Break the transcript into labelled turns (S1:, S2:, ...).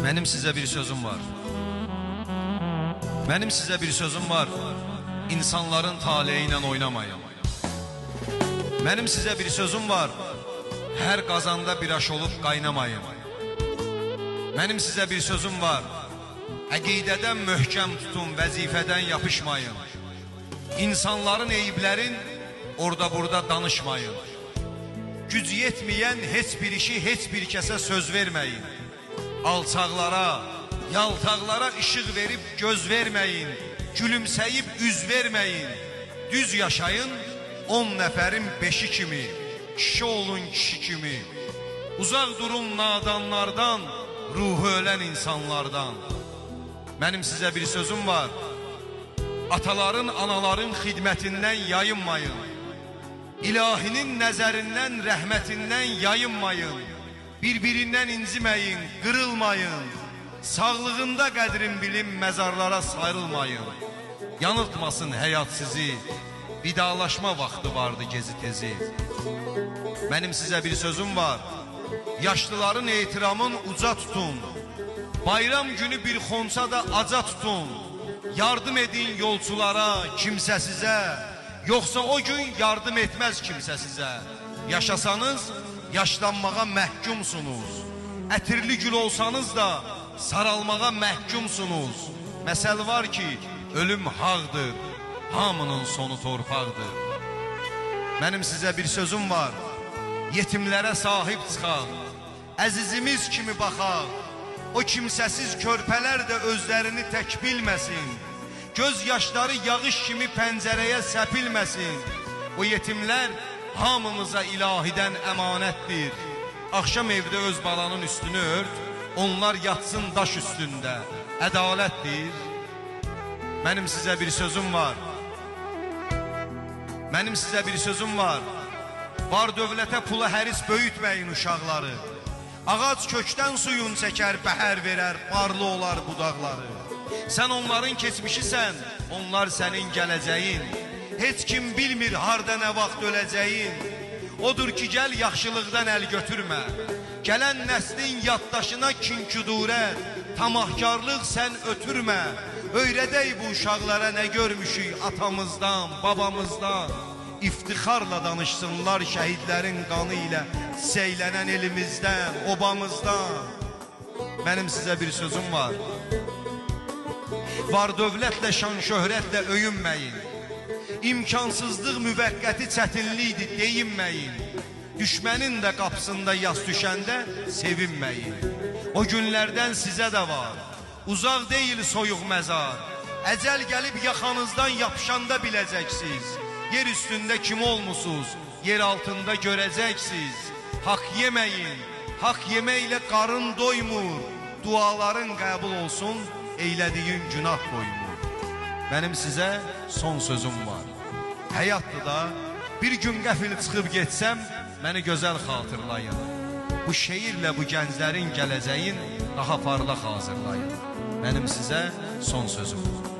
S1: Mənim sizə bir sözüm var. Mənim sizə bir sözüm var. İnsanların taleyi ilə oynamayın. Mənim sizə bir sözüm var. Hər qazanda bir aş olub qaynamayın. Mənim sizə bir sözüm var. Əqidədən möhkəm tutun, vəzifədən yapışmayın. İnsanların eyiblərin orada burada danışmayın. Güc yetməyən heç bir işi heç bir kəsə söz verməyin. Alçaqlara, yaltaqlara işıq verib göz verməyin. Gülümsəyib üz verməyin. Düz yaşayın 10 nəfərin 5-i kimi. Kişi olun kişi kimi. Uzaq durun nadanlardan, ruhu ölən insanlardan. Mənim sizə bir sözüm var. Ataların, anaların xidmətindən yayınmayın. İlahinin nəzərindən, rəhmətindən yayınmayın. Bir-birindən inciməyin, qırılmayın. Sağlığında qədrin bilin, məzarlara sarılmayın. Yanıltmasın həyat sizi, vidalaşma vaxtı vardı gezi tezi. Mənim sizə bir sözüm var. Yaşlıların ehtiramın uca tutun. Bayram günü bir xonça da aca tutun. Yardım edin yolçulara, kimsə sizə. Yoxsa o gün yardım etməz kimsə sizə. Yaşasanız, yaşlanmağa məhkumsunuz. Ətirli gül olsanız da, saralmağa məhkumsunuz. Məsəl var ki, ölüm haqdır, hamının sonu torpaqdır. Mənim sizə bir sözüm var. Yetimlərə sahib çıxaq, əzizimiz kimi baxaq. O kimsəsiz körpələr də özlərini tək bilməsin. Göz yaşları yağış kimi pəncərəyə səpilməsin. O yetimlər hamımıza ilahidən əmanətdir. Axşam evdə öz balanın üstünü ört, onlar yatsın daş üstündə. Ədalətdir. Mənim sizə bir sözüm var. Mənim sizə bir sözüm var. Var dövlətə pula həris böyütməyin uşaqları. Ağac kökdən suyun çəkər, bəhər verər, barlı olar budaqları. Sən onların keçmişisən, onlar sənin gələcəyin. Heç kim bilmir harda nə vaxt öləcəyin. Odur ki, gəl yaxşılıqdan əl götürmə. Gələn nəslin yaddaşına kinküdurət, tamahkarlıq sən ötürmə. Öyrədək bu uşaqlara nə görmüşük atamızdan, babamızdan. İftixarla danışsınlar şəhidlərin qanı ilə seylənən elimizdən, obamızdan. Mənim sizə bir sözüm var. Var dövlətlə, şan şöhrətlə öyünməyin. İmkansızlıq müvəqqəti çətinlikdir, deyinməyin. Düşmənin də qapısında yas düşəndə sevinməyin. O günlərdən sizə də var. Uzaq deyil soyuq məzar. Əcəl gəlib yaxanızdan yapışanda biləcəksiniz. Yer üstündə kim olmusunuz, yer altında görəcəksiniz. Haqq yeməyin, haqq yeməklə qarın doymur. Duaların qəbul olsun, eylədiyin günah qoymur. Mənim sizə son sözüm var. Həyatdır da, bir gün qəfil çıxıb getsəm, məni gözəl xatırlayın. Bu şeirlə bu gənclərin gələcəyin daha parlaq hazırlayın. Mənim sizə son sözüm var.